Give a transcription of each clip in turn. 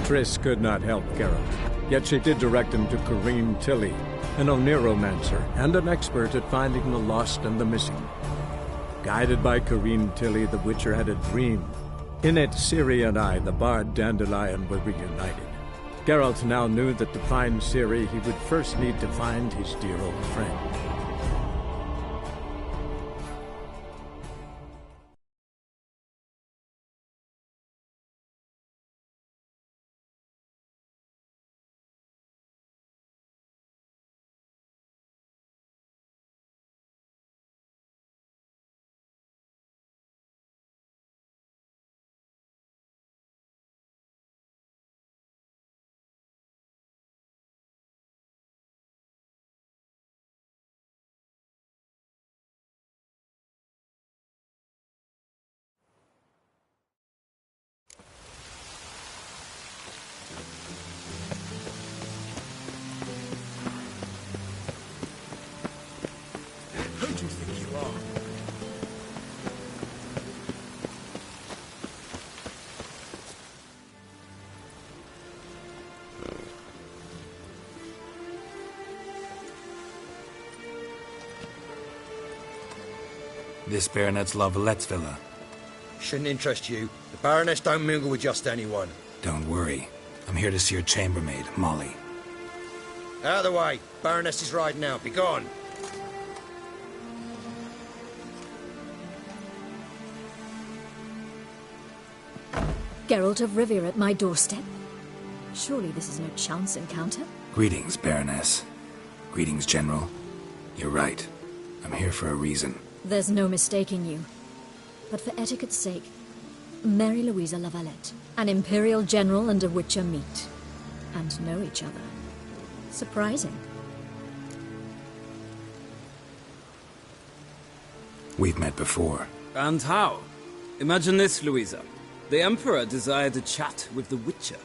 Triss could not help Geralt, yet she did direct him to Corrine Tilly, an Oniromancer and an expert at finding the lost and the missing. Guided by Corrine Tilly, the Witcher had a dream. In it, Ciri and I, the bard Dandelion, were reunited. Geralt now knew that to find Ciri, he would first need to find his dear old friend. Who do you think you are? This Baronet's La Valettes villa. Shouldn't interest you. The Baroness don't mingle with just anyone. Don't worry. I'm here to see your chambermaid, Molly. Out of the way. Baroness is riding out. Be gone. Geralt of Rivia at my doorstep? Surely this is no chance encounter? Greetings, Baroness. Greetings, General. You're right. I'm here for a reason. There's no mistaking you. But for etiquette's sake, Mary Louisa La Valette, an Imperial General and a Witcher meet. And know each other. Surprising. We've met before. And how? Imagine this, Louisa. The Emperor desired a chat with the Witcher.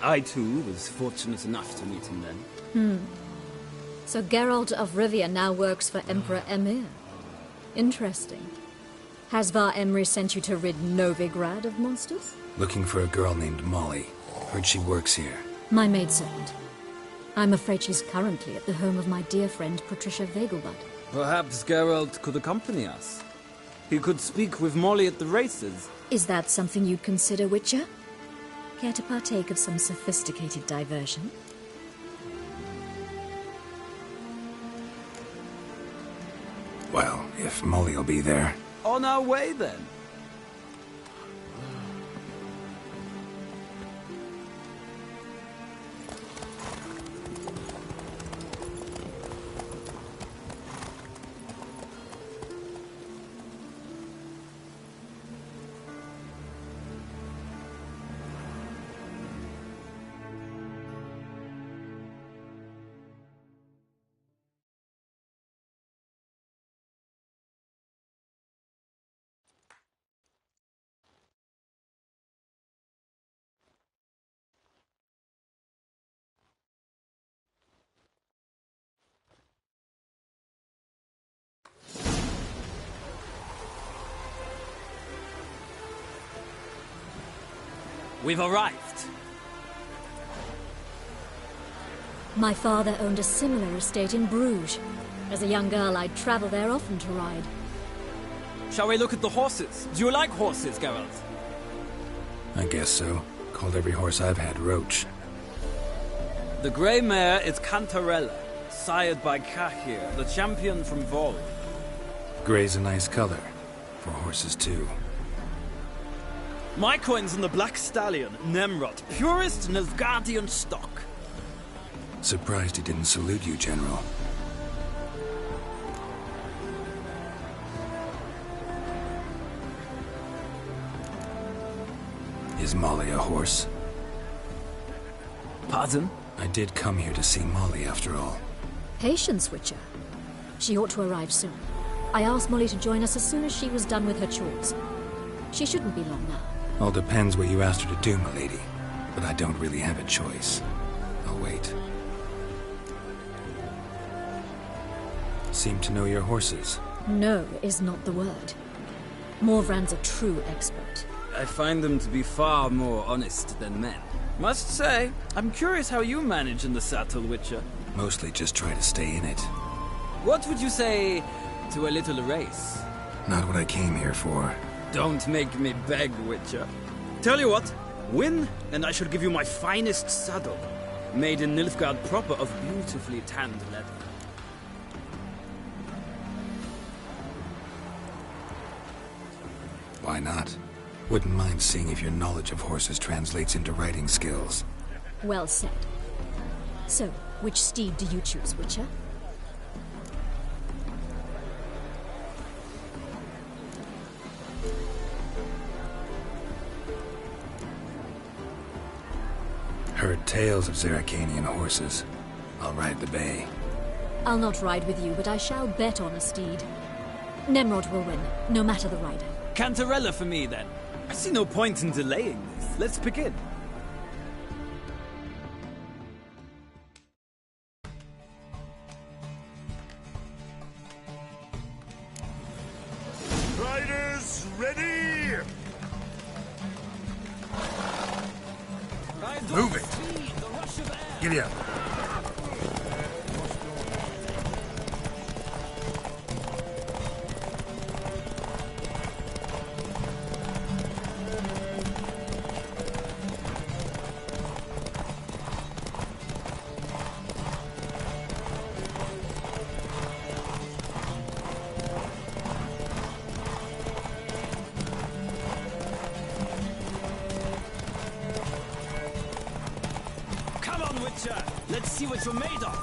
I, too, was fortunate enough to meet him then. So Geralt of Rivia now works for Emperor Emhyr. Interesting. Has Var Emreis sent you to rid Novigrad of monsters? Looking for a girl named Molly. Heard she works here. My maidservant. I'm afraid she's currently at the home of my dear friend Patricia Vegelbud. Perhaps Geralt could accompany us. He could speak with Molly at the races. Is that something you'd consider, Witcher? Care to partake of some sophisticated diversion? Well, if Molly'll be there. On our way, then. We've arrived. My father owned a similar estate in Bruges. As a young girl, I'd travel there often to ride. Shall we look at the horses? Do you like horses, Geralt? I guess so. Called every horse I've had Roach. The grey mare is Cantarella, sired by Cahir, the champion from Vol. Gray's a nice color. For horses, too. My coin's on the Black Stallion, Nemrod, purest Nilfgaardian stock. Surprised he didn't salute you, General. Is Molly a horse? Pardon? I did come here to see Molly, after all. Patience, Witcher. She ought to arrive soon. I asked Molly to join us as soon as she was done with her chores. She shouldn't be long now. All depends what you asked her to do, milady. But I don't really have a choice. I'll wait. Seem to know your horses. No is not the word. Morvrand's a true expert. I find them to be far more honest than men. Must say, I'm curious how you manage in the saddle, Witcher. Mostly just try to stay in it. What would you say to a little race? Not what I came here for. Don't make me beg, Witcher. Tell you what, win, and I shall give you my finest saddle. Made in Nilfgaard proper of beautifully tanned leather. Why not? Wouldn't mind seeing if your knowledge of horses translates into riding skills. Well said. So, which steed do you choose, Witcher? Heard tales of Zeracanian horses. I'll ride the bay. I'll not ride with you, but I shall bet on a steed. Nemrod will win, no matter the rider. Cantarella for me, then. I see no point in delaying this. Let's begin. Riders, ready! Move it! Giddy up. Come on, Witcher! Let's see what you're made of!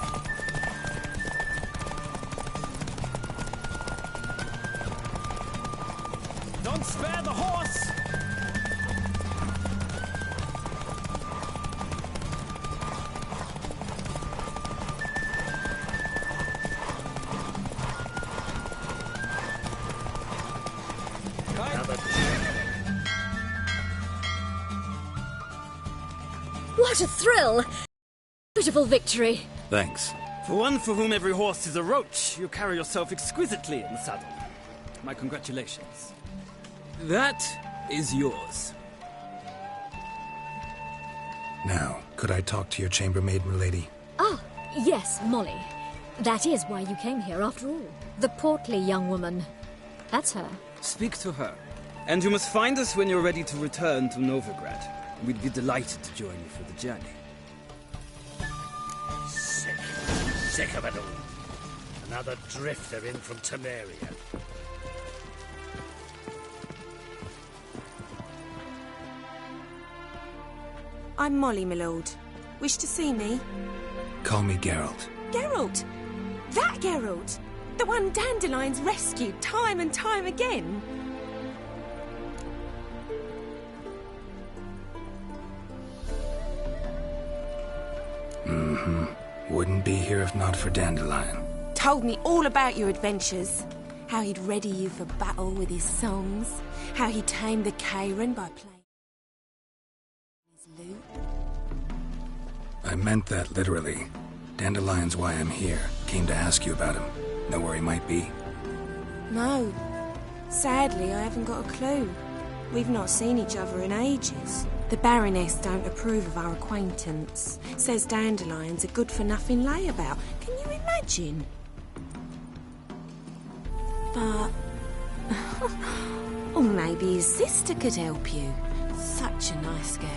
Don't spare the horse! What a thrill! Beautiful victory. Thanks. For one for whom every horse is a roach, you carry yourself exquisitely in the saddle. My congratulations. That is yours. Now, could I talk to your chambermaid, milady? Ah, yes, Molly. That is why you came here after all. The portly young woman. That's her. Speak to her. And you must find us when you're ready to return to Novigrad. We'd be delighted to join you for the journey. Sick of it all. Another drifter in from Temeria. I'm Molly, my lord. Wish to see me? Call me Geralt. Geralt! That Geralt! The one Dandelion's rescued time and time again! Wouldn't be here if not for Dandelion. Told me all about your adventures. How he'd ready you for battle with his songs. How he tamed the Kairan by playing his lute. I meant that literally. Dandelion's why I'm here. Came to ask you about him. Know where he might be? No. Sadly, I haven't got a clue. We've not seen each other in ages. The Baroness don't approve of our acquaintance. Says Dandelion's a good-for-nothing layabout. Can you imagine? But... or maybe his sister could help you. Such a nice girl.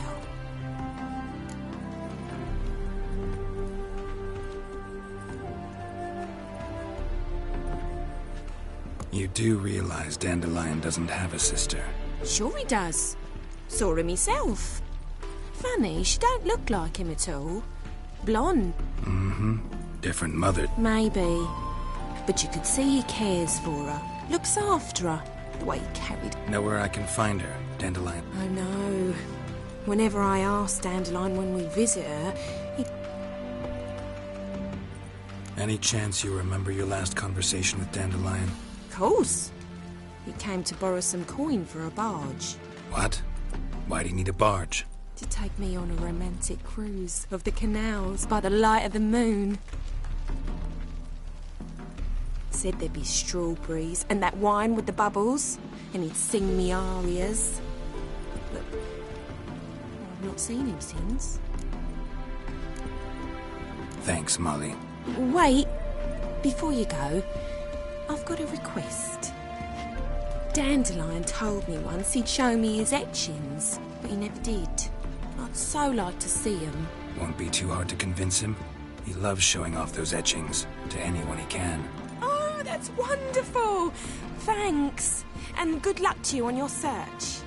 You do realize Dandelion doesn't have a sister. Sure he does. Saw him myself. Funny, she don't look like him at all. Blonde. Different mother. Maybe. But you could see he cares for her. Looks after her. The way he carried. Know where I can find her, Dandelion? I know. Whenever I ask Dandelion when we visit her, he... Any chance you remember your last conversation with Dandelion? Of course. He came to borrow some coin for a barge. What? Why'd he need a barge? To take me on a romantic cruise of the canals by the light of the moon. Said there'd be strawberries and that wine with the bubbles, and he'd sing me arias. but I've not seen him since. Thanks, Molly. Wait, before you go, I've got a request. Dandelion told me once he'd show me his etchings, but he never did. I'd so like to see them. Won't be too hard to convince him. He loves showing off those etchings to anyone he can. Oh, that's wonderful! Thanks, and good luck to you on your search.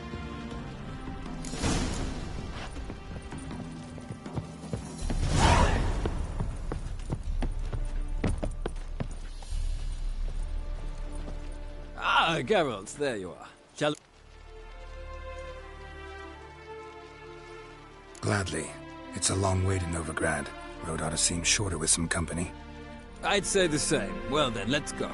Ah, Geralt, there you are. Shall... Gladly. It's a long way to Novigrad. Road ought to seem shorter with some company. I'd say the same. Well then, let's go.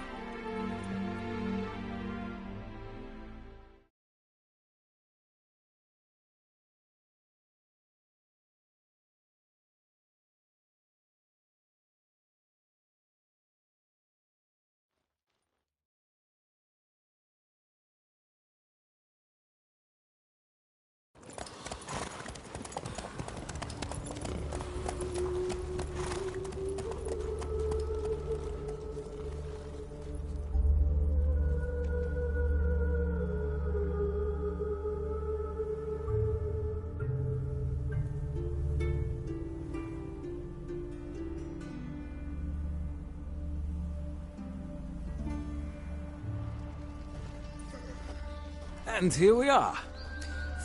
And here we are.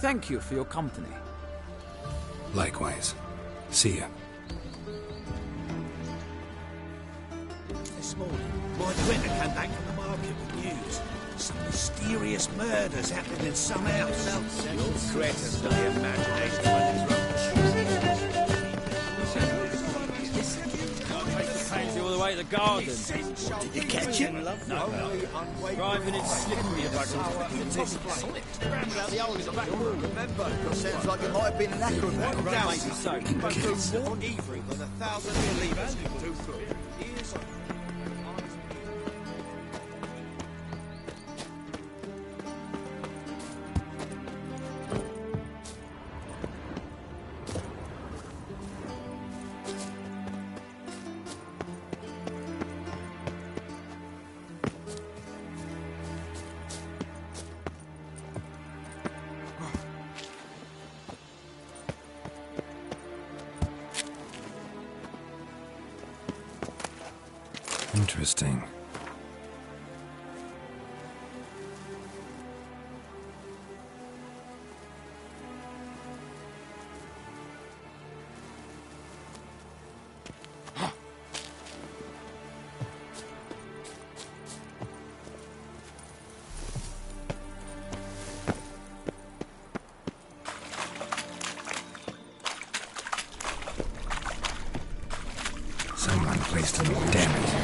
Thank you for your company. Likewise. See ya. This morning, my Twitter came back from the market with news. Some mysterious murders happening in some house. You'll creators of the imagination when it's All the way to the garden. Did you catch him? No. Driving it slippery about the old back room. Remember, sounds like it might have been an acrobat. Maybe so. Evil than 1,000 leaders can do good. Interesting. Someone placed a damage.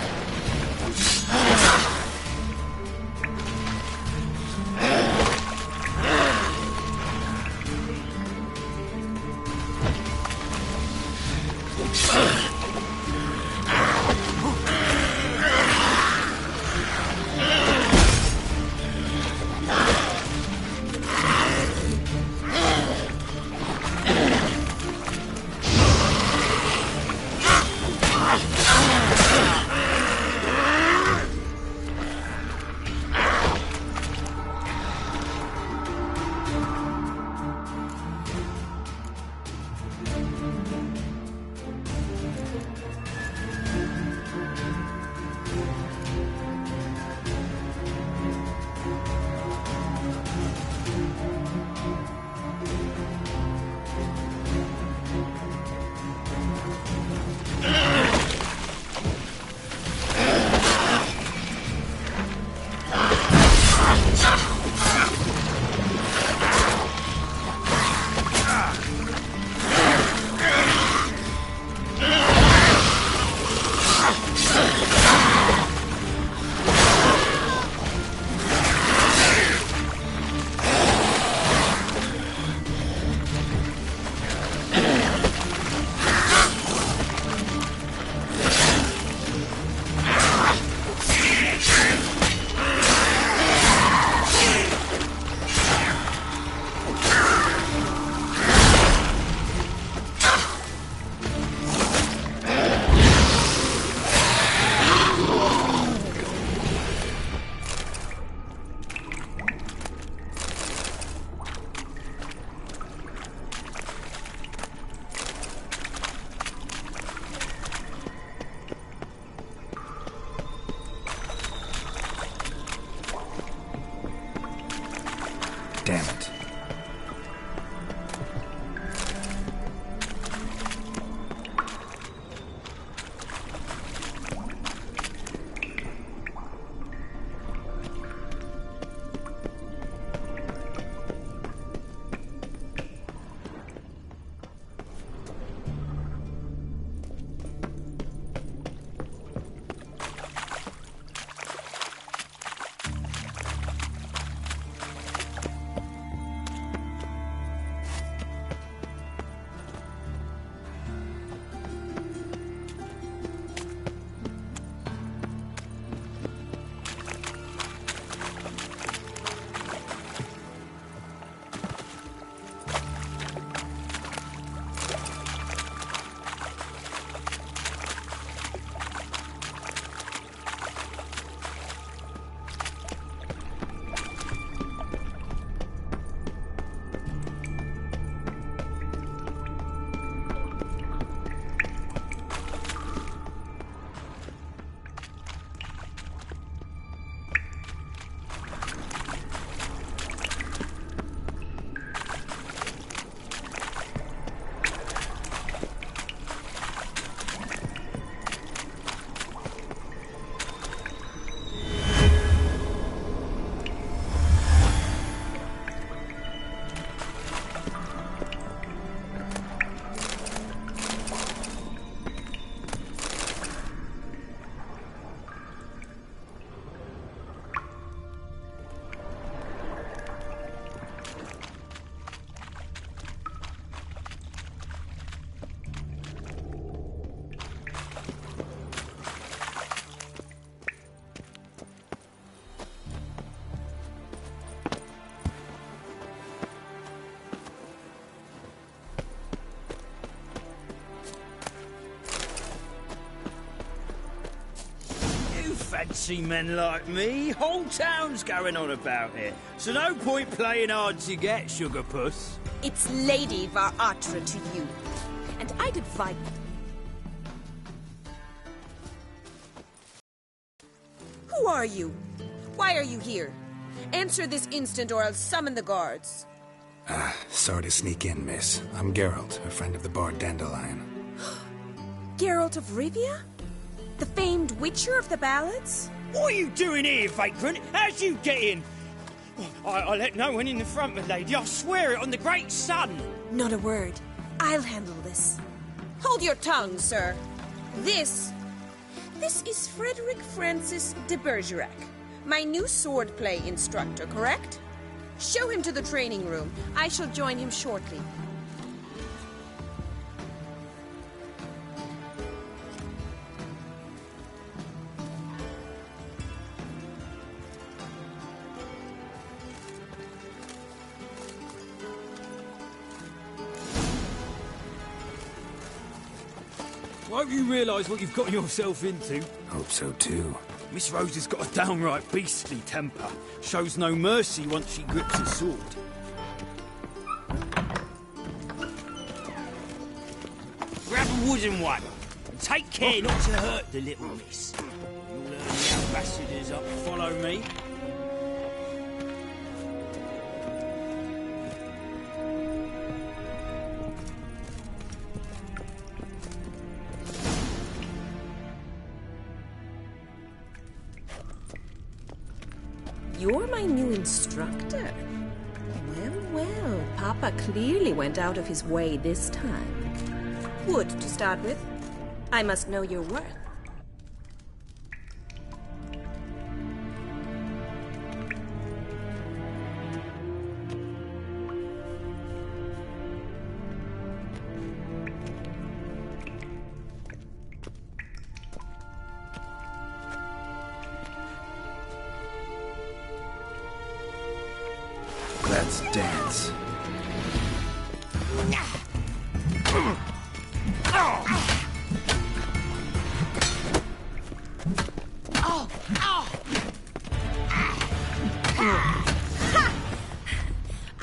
Damn it. Fancy men like me. Whole town's going on about it. So no point playing hard to get, sugar puss. It's Lady Var Atra to you. And I'd advise... Who are you? Why are you here? Answer this instant or I'll summon the guards. Sorry to sneak in, miss. I'm Geralt, a friend of the bard Dandelion. Geralt of Rivia? The famed Witcher of the ballads? What are you doing here, vagrant? How'd you get in? I let no one in the front, my lady. I swear it on the great sun. Not a word. I'll handle this. Hold your tongue, sir. This is Frederick Francis de Bergerac, my new swordplay instructor, correct? Show him to the training room. I shall join him shortly. Won't you realise what you've got yourself into? Hope so, too. Miss Rose has got a downright beastly temper. Shows no mercy once she grips a sword. Grab a wooden one. And take care not to hurt the little miss. You'll learn the ambassadors up. Follow me. You're my new instructor? Well, Papa clearly went out of his way this time. Wood, to start with. I must know your worth. Let's dance.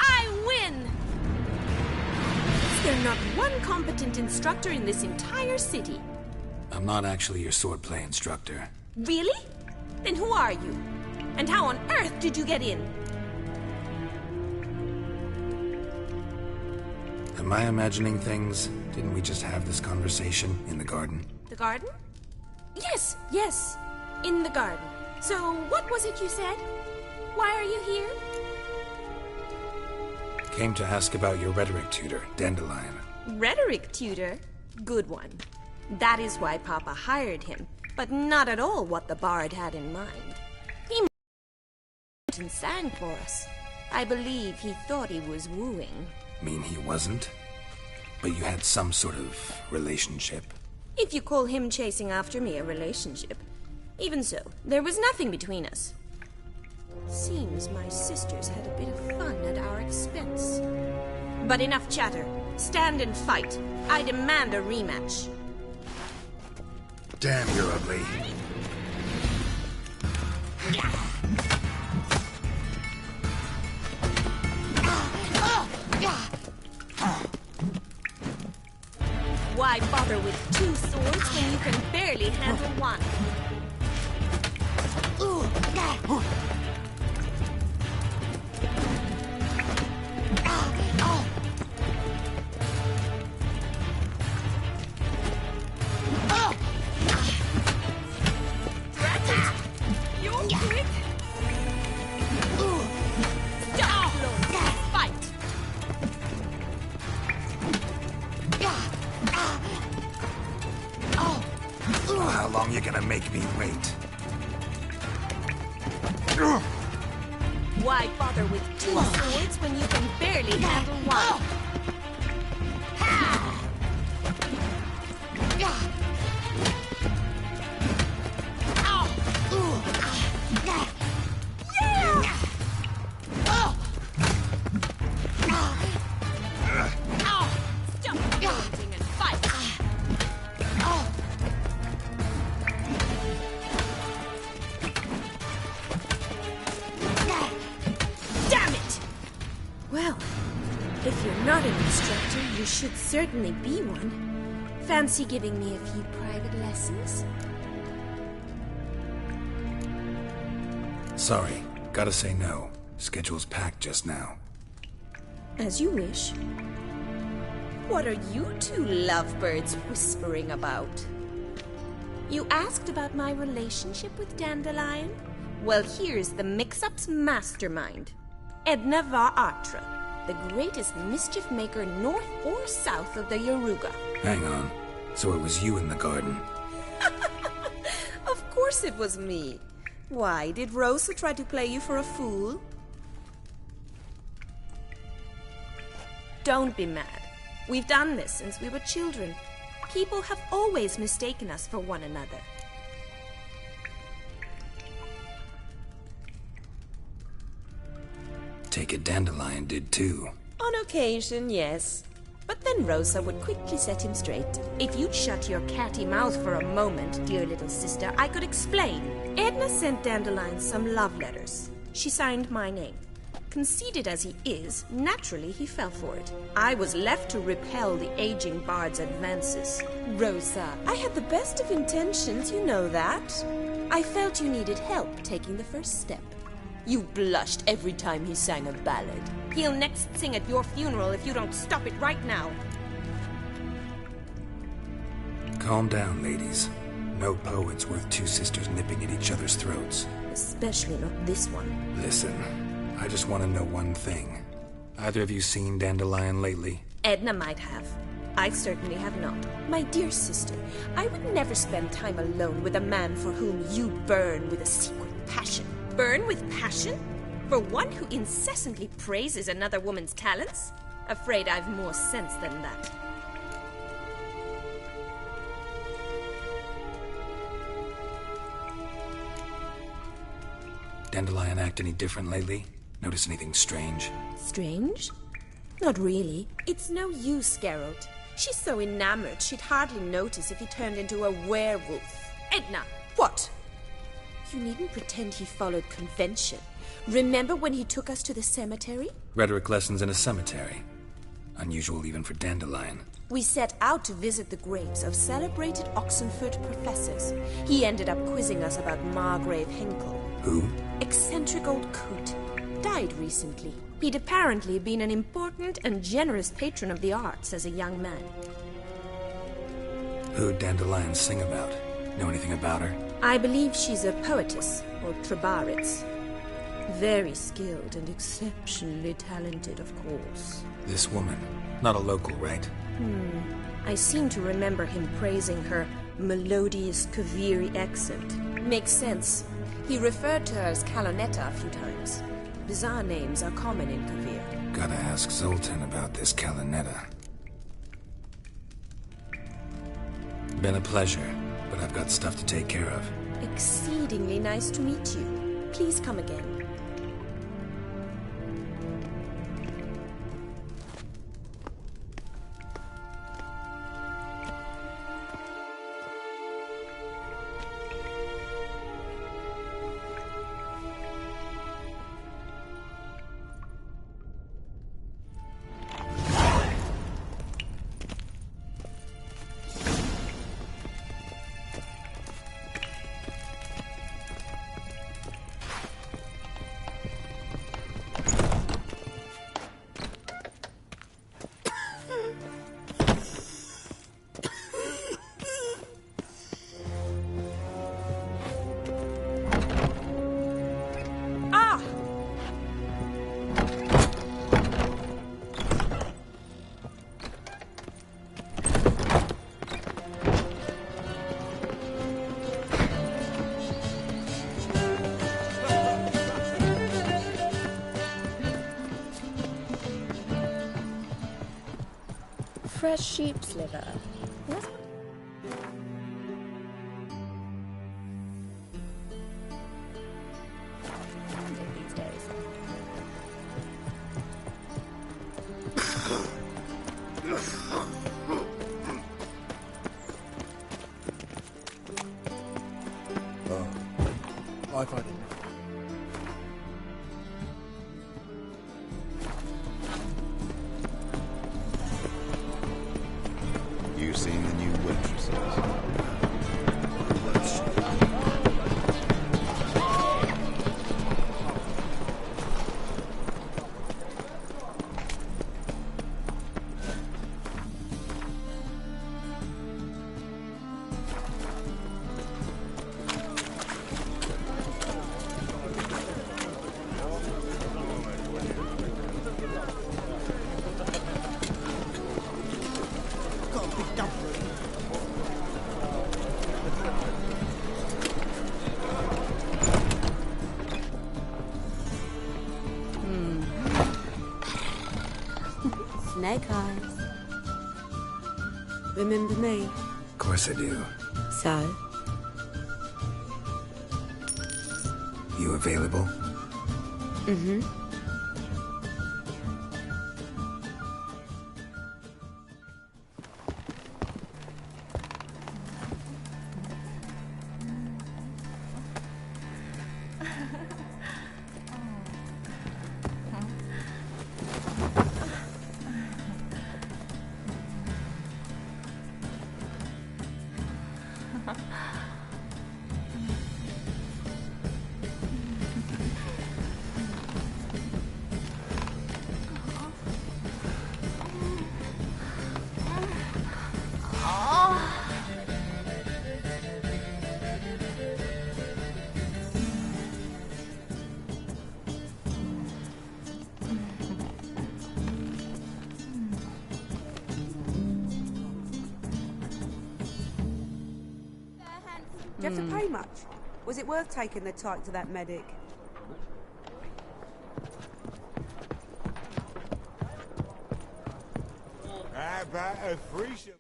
I win! Is there not one competent instructor in this entire city? I'm not actually your swordplay instructor. Really? Then who are you? And how on earth did you get in? Am I imagining things? Didn't we just have this conversation in the garden? The garden? Yes, yes. In the garden. So, what was it you said? Why are you here? Came to ask about your rhetoric tutor, Dandelion. Rhetoric tutor? Good one. That is why Papa hired him, but not at all what the bard had in mind. He and sang for us. I believe he thought he was wooing. Mean he wasn't? But you had some sort of relationship? If you call him chasing after me a relationship. Even so, there was nothing between us. Seems my sisters had a bit of fun at our expense. But enough chatter. Stand and fight. I demand a rematch. Damn, you're ugly. Why bother with two swords when you can barely handle one? How long you gonna make me wait? Why bother with two swords when you can barely handle one? Stop grunting and fight! Damn it! Well, if you're not an instructor, you should certainly be one. Fancy giving me a few private lessons? Sorry, gotta say no. Schedule's packed just now. As you wish. What are you two lovebirds whispering about? You asked about my relationship with Dandelion? Well, here's the mix-up's mastermind. Edna var Atra, the greatest mischief maker north or south of the Yaruga. Hang on. So it was you in the garden? Of course it was me. Why, did Rosa try to play you for a fool? Don't be mad. We've done this since we were children. People have always mistaken us for one another. Take it Dandelion did too. On occasion, yes. But then Rosa would quickly set him straight. If you'd shut your catty mouth for a moment, dear little sister, I could explain. Edna sent Dandelion some love letters. She signed my name. Conceited as he is, naturally he fell for it. I was left to repel the aging bard's advances. Rosa, I had the best of intentions, you know that. I felt you needed help taking the first step. You blushed every time he sang a ballad. He'll next sing at your funeral if you don't stop it right now. Calm down, ladies. No poet's worth two sisters nipping at each other's throats. Especially not this one. Listen. I just want to know one thing. Either of you seen Dandelion lately? Edna might have. I certainly have not. My dear sister, I would never spend time alone with a man for whom you burn with a secret passion. Burn with passion? For one who incessantly praises another woman's talents? Afraid I've more sense than that. Dandelion act any different lately? Notice anything strange? Strange? Not really. It's no use, Geralt. She's so enamored she'd hardly notice if he turned into a werewolf. Edna! What? You needn't pretend he followed convention. Remember when he took us to the cemetery? Rhetoric lessons in a cemetery. Unusual even for Dandelion. We set out to visit the graves of celebrated Oxenford professors. He ended up quizzing us about Margrave Henkel. Who? Eccentric old coot. Died recently. He'd apparently been an important and generous patron of the arts as a young man. Who'd Dandelions sing about? Know anything about her? I believe she's a poetess, or Trebaritz. Very skilled and exceptionally talented, of course. This woman. Not a local, right? I seem to remember him praising her melodious Kaviri accent. Makes sense. He referred to her as Kalonetta a few times. Bizarre names are common in Kavir. Gotta ask Zoltan about this Kalonetta. Been a pleasure, but I've got stuff to take care of. Exceedingly nice to meet you. Please come again. Fresh sheep's liver. Yes. These days. I find it. You seen the new waitresses? Snake eyes. Remember me? Of course I do. So? You available? Mm-hmm. Do you have to pay much? Was it worth taking the tyke to that medic? How about a free ship?